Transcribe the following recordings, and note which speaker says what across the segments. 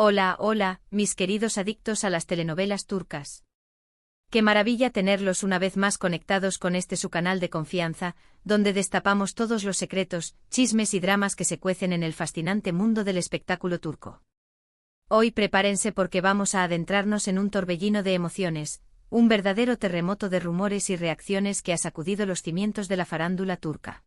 Speaker 1: Hola, hola, mis queridos adictos a las telenovelas turcas. Qué maravilla tenerlos una vez más conectados con su canal de confianza, donde destapamos todos los secretos, chismes y dramas que se cuecen en el fascinante mundo del espectáculo turco. Hoy prepárense porque vamos a adentrarnos en un torbellino de emociones, un verdadero terremoto de rumores y reacciones que ha sacudido los cimientos de la farándula turca.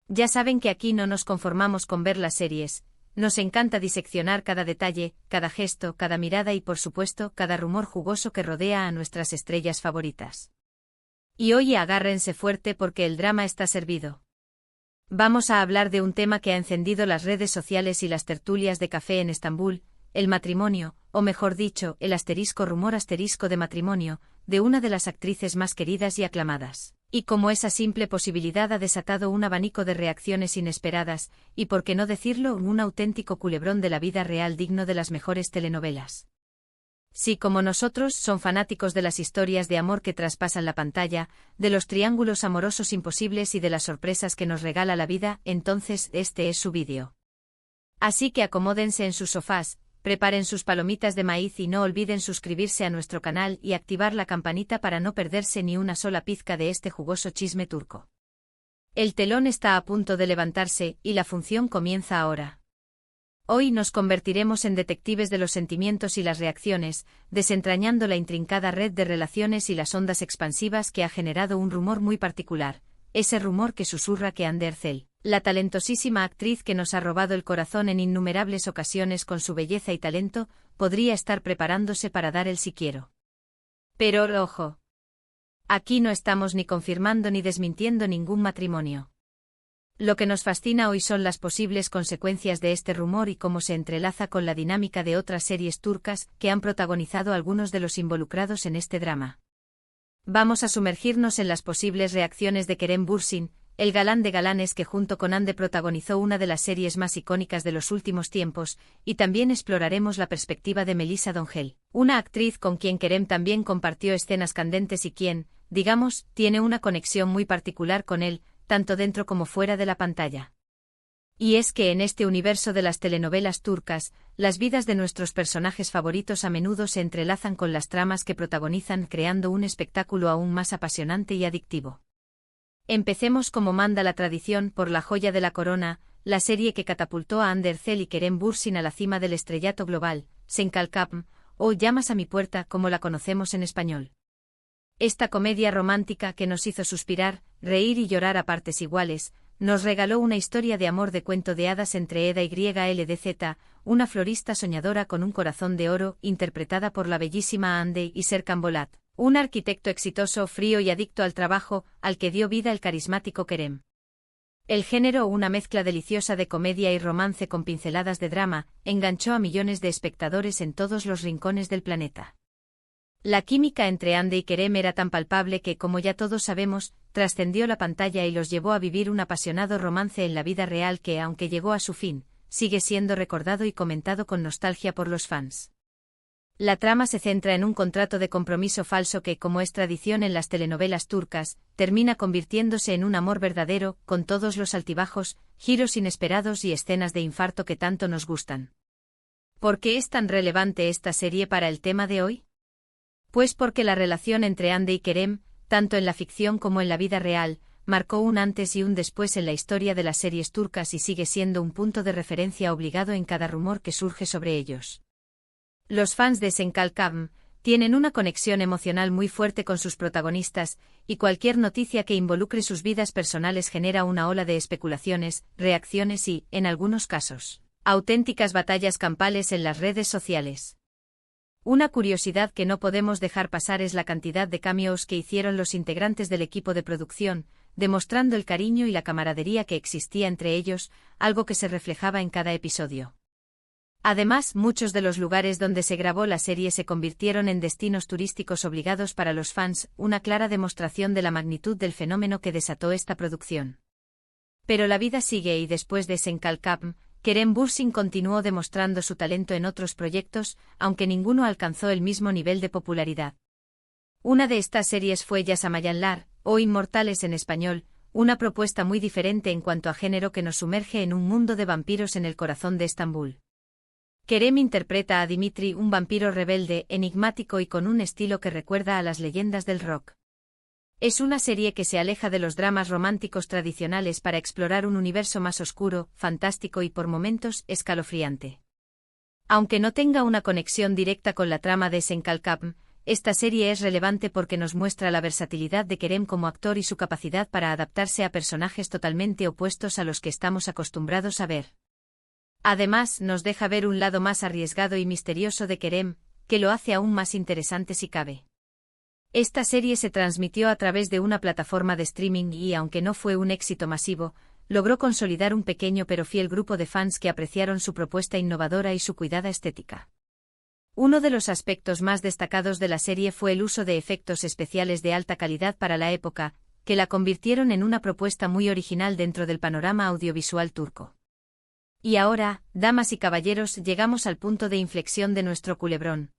Speaker 1: Ya saben que aquí no nos conformamos con ver las series. Nos encanta diseccionar cada detalle, cada gesto, cada mirada y por supuesto cada rumor jugoso que rodea a nuestras estrellas favoritas. Y hoy agárrense fuerte porque el drama está servido. Vamos a hablar de un tema que ha encendido las redes sociales y las tertulias de café en Estambul, el matrimonio, o mejor dicho, el rumor de matrimonio, de una de las actrices más queridas y aclamadas. Y como esa simple posibilidad ha desatado un abanico de reacciones inesperadas, y por qué no decirlo, un auténtico culebrón de la vida real digno de las mejores telenovelas. Si como nosotros son fanáticos de las historias de amor que traspasan la pantalla, de los triángulos amorosos imposibles y de las sorpresas que nos regala la vida, entonces este es su vídeo. Así que acomódense en sus sofás, preparen sus palomitas de maíz y no olviden suscribirse a nuestro canal y activar la campanita para no perderse ni una sola pizca de este jugoso chisme turco. El telón está a punto de levantarse y la función comienza ahora. Hoy nos convertiremos en detectives de los sentimientos y las reacciones, desentrañando la intrincada red de relaciones y las ondas expansivas que ha generado un rumor muy particular, ese rumor que susurra que Hande Erçel, la talentosísima actriz que nos ha robado el corazón en innumerables ocasiones con su belleza y talento, podría estar preparándose para dar el sí quiero. Pero ojo. Aquí no estamos ni confirmando ni desmintiendo ningún matrimonio. Lo que nos fascina hoy son las posibles consecuencias de este rumor y cómo se entrelaza con la dinámica de otras series turcas que han protagonizado algunos de los involucrados en este drama. Vamos a sumergirnos en las posibles reacciones de Kerem Bürsin, el galán de galanes que junto con Hande protagonizó una de las series más icónicas de los últimos tiempos, y también exploraremos la perspectiva de Melisa Dongel, una actriz con quien Kerem también compartió escenas candentes y quien, digamos, tiene una conexión muy particular con él, tanto dentro como fuera de la pantalla. Y es que en este universo de las telenovelas turcas, las vidas de nuestros personajes favoritos a menudo se entrelazan con las tramas que protagonizan, creando un espectáculo aún más apasionante y adictivo. Empecemos como manda la tradición por la joya de la corona, la serie que catapultó a Hande Erçel y Kerem Bürsin a la cima del estrellato global, Sen Kalkam, o Llamas a mi puerta como la conocemos en español. Esta comedia romántica que nos hizo suspirar, reír y llorar a partes iguales, nos regaló una historia de amor de cuento de hadas entre Eda y Ldz, una florista soñadora con un corazón de oro, interpretada por la bellísima Hande, y Serkan Bolat, un arquitecto exitoso, frío y adicto al trabajo, al que dio vida el carismático Kerem. El género, una mezcla deliciosa de comedia y romance con pinceladas de drama, enganchó a millones de espectadores en todos los rincones del planeta. La química entre Hande y Kerem era tan palpable que, como ya todos sabemos, trascendió la pantalla y los llevó a vivir un apasionado romance en la vida real que, aunque llegó a su fin, sigue siendo recordado y comentado con nostalgia por los fans. La trama se centra en un contrato de compromiso falso que, como es tradición en las telenovelas turcas, termina convirtiéndose en un amor verdadero, con todos los altibajos, giros inesperados y escenas de infarto que tanto nos gustan. ¿Por qué es tan relevante esta serie para el tema de hoy? Pues porque la relación entre Hande y Kerem, tanto en la ficción como en la vida real, marcó un antes y un después en la historia de las series turcas y sigue siendo un punto de referencia obligado en cada rumor que surge sobre ellos. Los fans de Sen Kalkam tienen una conexión emocional muy fuerte con sus protagonistas, y cualquier noticia que involucre sus vidas personales genera una ola de especulaciones, reacciones y, en algunos casos, auténticas batallas campales en las redes sociales. Una curiosidad que no podemos dejar pasar es la cantidad de cameos que hicieron los integrantes del equipo de producción, demostrando el cariño y la camaradería que existía entre ellos, algo que se reflejaba en cada episodio. Además, muchos de los lugares donde se grabó la serie se convirtieron en destinos turísticos obligados para los fans, una clara demostración de la magnitud del fenómeno que desató esta producción. Pero la vida sigue y después de Sen Kalkam, Kerem Bürsin continuó demostrando su talento en otros proyectos, aunque ninguno alcanzó el mismo nivel de popularidad. Una de estas series fue Yaşamayanlar, o Inmortales en español, una propuesta muy diferente en cuanto a género que nos sumerge en un mundo de vampiros en el corazón de Estambul. Kerem interpreta a Dimitri, un vampiro rebelde, enigmático y con un estilo que recuerda a las leyendas del rock. Es una serie que se aleja de los dramas románticos tradicionales para explorar un universo más oscuro, fantástico y por momentos escalofriante. Aunque no tenga una conexión directa con la trama de Senkalkapm, esta serie es relevante porque nos muestra la versatilidad de Kerem como actor y su capacidad para adaptarse a personajes totalmente opuestos a los que estamos acostumbrados a ver. Además, nos deja ver un lado más arriesgado y misterioso de Kerem, que lo hace aún más interesante si cabe. Esta serie se transmitió a través de una plataforma de streaming y, aunque no fue un éxito masivo, logró consolidar un pequeño pero fiel grupo de fans que apreciaron su propuesta innovadora y su cuidada estética. Uno de los aspectos más destacados de la serie fue el uso de efectos especiales de alta calidad para la época, que la convirtieron en una propuesta muy original dentro del panorama audiovisual turco. Y ahora, damas y caballeros, llegamos al punto de inflexión de nuestro culebrón.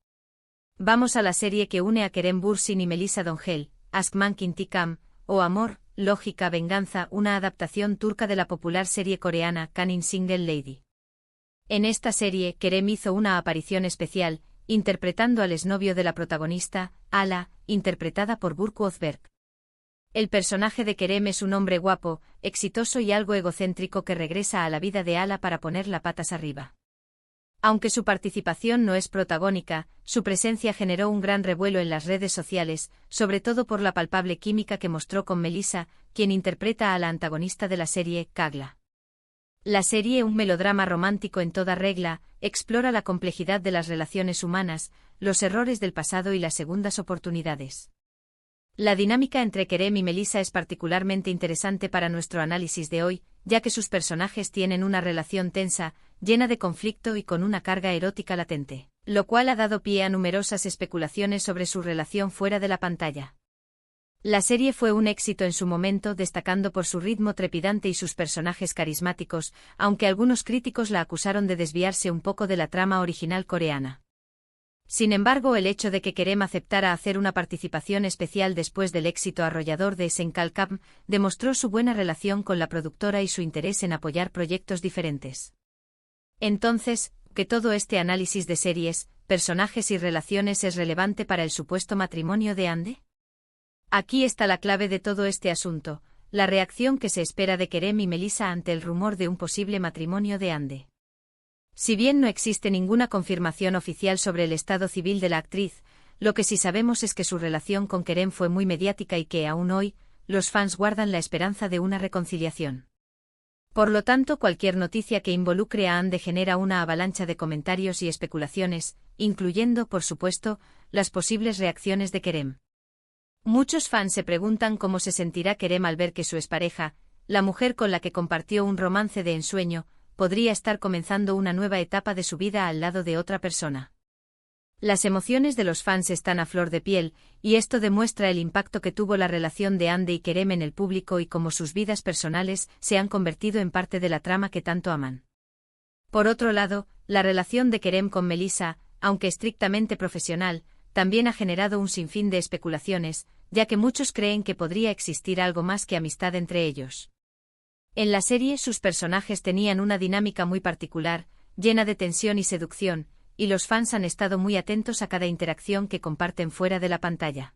Speaker 1: Vamos a la serie que une a Kerem Bürsin y Melisa Dongel, Aşk-Mank İntikam, o Amor, Lógica, Venganza, una adaptación turca de la popular serie coreana Kanin Single Lady. En esta serie, Kerem hizo una aparición especial, interpretando al exnovio de la protagonista, Ala, interpretada por Burku Özberk. El personaje de Kerem es un hombre guapo, exitoso y algo egocéntrico que regresa a la vida de Ala para poner las patas arriba. Aunque su participación no es protagónica, su presencia generó un gran revuelo en las redes sociales, sobre todo por la palpable química que mostró con Melisa, quien interpreta a la antagonista de la serie, Kagla. La serie, un melodrama romántico en toda regla, explora la complejidad de las relaciones humanas, los errores del pasado y las segundas oportunidades. La dinámica entre Kerem y Melisa es particularmente interesante para nuestro análisis de hoy, ya que sus personajes tienen una relación tensa, llena de conflicto y con una carga erótica latente, lo cual ha dado pie a numerosas especulaciones sobre su relación fuera de la pantalla. La serie fue un éxito en su momento, destacando por su ritmo trepidante y sus personajes carismáticos, aunque algunos críticos la acusaron de desviarse un poco de la trama original coreana. Sin embargo, el hecho de que Kerem aceptara hacer una participación especial después del éxito arrollador de Senkalkapm demostró su buena relación con la productora y su interés en apoyar proyectos diferentes. Entonces, ¿que todo este análisis de series, personajes y relaciones es relevante para el supuesto matrimonio de Hande? Aquí está la clave de todo este asunto, la reacción que se espera de Kerem y Melisa ante el rumor de un posible matrimonio de Hande. Si bien no existe ninguna confirmación oficial sobre el estado civil de la actriz, lo que sí sabemos es que su relación con Kerem fue muy mediática y que, aún hoy, los fans guardan la esperanza de una reconciliación. Por lo tanto, cualquier noticia que involucre a Hande genera una avalancha de comentarios y especulaciones, incluyendo, por supuesto, las posibles reacciones de Kerem. Muchos fans se preguntan cómo se sentirá Kerem al ver que su expareja, la mujer con la que compartió un romance de ensueño, podría estar comenzando una nueva etapa de su vida al lado de otra persona. Las emociones de los fans están a flor de piel, y esto demuestra el impacto que tuvo la relación de Hande y Kerem en el público y cómo sus vidas personales se han convertido en parte de la trama que tanto aman. Por otro lado, la relación de Kerem con Melisa, aunque estrictamente profesional, también ha generado un sinfín de especulaciones, ya que muchos creen que podría existir algo más que amistad entre ellos. En la serie sus personajes tenían una dinámica muy particular, llena de tensión y seducción, y los fans han estado muy atentos a cada interacción que comparten fuera de la pantalla.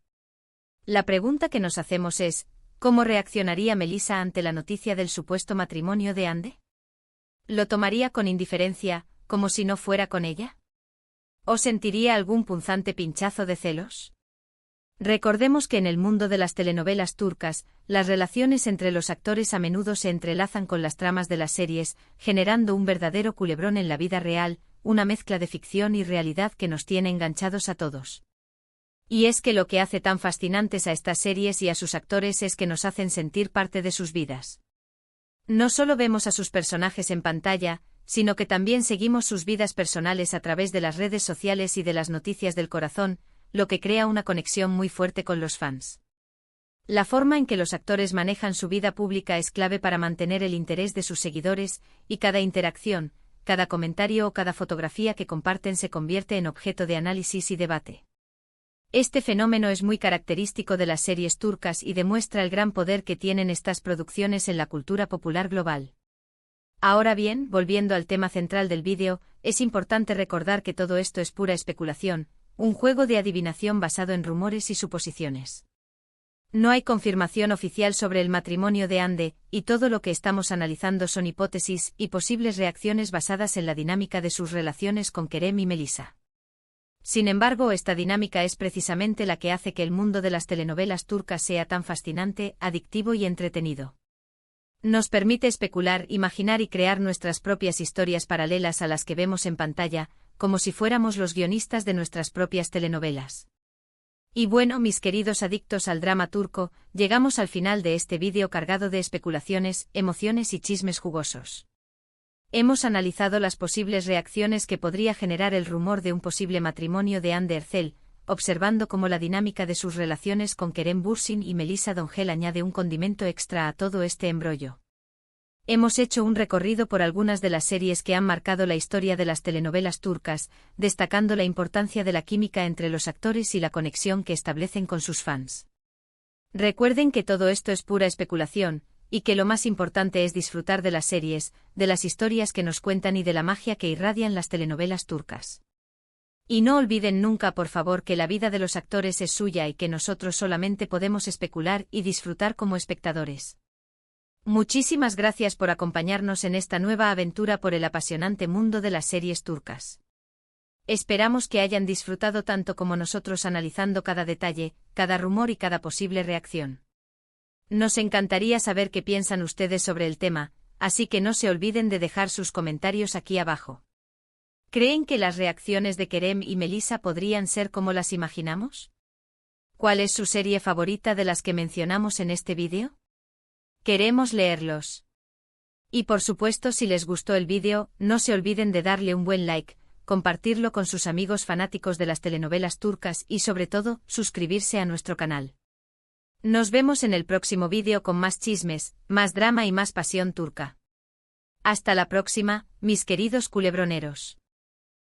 Speaker 1: La pregunta que nos hacemos es, ¿cómo reaccionaría Melisa ante la noticia del supuesto matrimonio de Hande? ¿Lo tomaría con indiferencia, como si no fuera con ella? ¿O sentiría algún punzante pinchazo de celos? Recordemos que en el mundo de las telenovelas turcas, las relaciones entre los actores a menudo se entrelazan con las tramas de las series, generando un verdadero culebrón en la vida real, una mezcla de ficción y realidad que nos tiene enganchados a todos. Y es que lo que hace tan fascinantes a estas series y a sus actores es que nos hacen sentir parte de sus vidas. No solo vemos a sus personajes en pantalla, sino que también seguimos sus vidas personales a través de las redes sociales y de las noticias del corazón, lo que crea una conexión muy fuerte con los fans. La forma en que los actores manejan su vida pública es clave para mantener el interés de sus seguidores, y cada interacción, cada comentario o cada fotografía que comparten se convierte en objeto de análisis y debate. Este fenómeno es muy característico de las series turcas y demuestra el gran poder que tienen estas producciones en la cultura popular global. Ahora bien, volviendo al tema central del vídeo, es importante recordar que todo esto es pura especulación, un juego de adivinación basado en rumores y suposiciones. No hay confirmación oficial sobre el matrimonio de Ande, y todo lo que estamos analizando son hipótesis y posibles reacciones basadas en la dinámica de sus relaciones con Kerem y Melissa. Sin embargo, esta dinámica es precisamente la que hace que el mundo de las telenovelas turcas sea tan fascinante, adictivo y entretenido. Nos permite especular, imaginar y crear nuestras propias historias paralelas a las que vemos en pantalla, como si fuéramos los guionistas de nuestras propias telenovelas. Y bueno, mis queridos adictos al drama turco, llegamos al final de este vídeo cargado de especulaciones, emociones y chismes jugosos. Hemos analizado las posibles reacciones que podría generar el rumor de un posible matrimonio de Hande Erçel, observando cómo la dinámica de sus relaciones con Kerem Bürsin y Melissa Dongel añade un condimento extra a todo este embrollo. Hemos hecho un recorrido por algunas de las series que han marcado la historia de las telenovelas turcas, destacando la importancia de la química entre los actores y la conexión que establecen con sus fans. Recuerden que todo esto es pura especulación, y que lo más importante es disfrutar de las series, de las historias que nos cuentan y de la magia que irradian las telenovelas turcas. Y no olviden nunca, por favor, que la vida de los actores es suya y que nosotros solamente podemos especular y disfrutar como espectadores. Muchísimas gracias por acompañarnos en esta nueva aventura por el apasionante mundo de las series turcas. Esperamos que hayan disfrutado tanto como nosotros analizando cada detalle, cada rumor y cada posible reacción. Nos encantaría saber qué piensan ustedes sobre el tema, así que no se olviden de dejar sus comentarios aquí abajo. ¿Creen que las reacciones de Kerem y Melissa podrían ser como las imaginamos? ¿Cuál es su serie favorita de las que mencionamos en este vídeo? Queremos leerlos. Y por supuesto, si les gustó el vídeo, no se olviden de darle un buen like, compartirlo con sus amigos fanáticos de las telenovelas turcas y sobre todo, suscribirse a nuestro canal. Nos vemos en el próximo vídeo con más chismes, más drama y más pasión turca. Hasta la próxima, mis queridos culebroneros.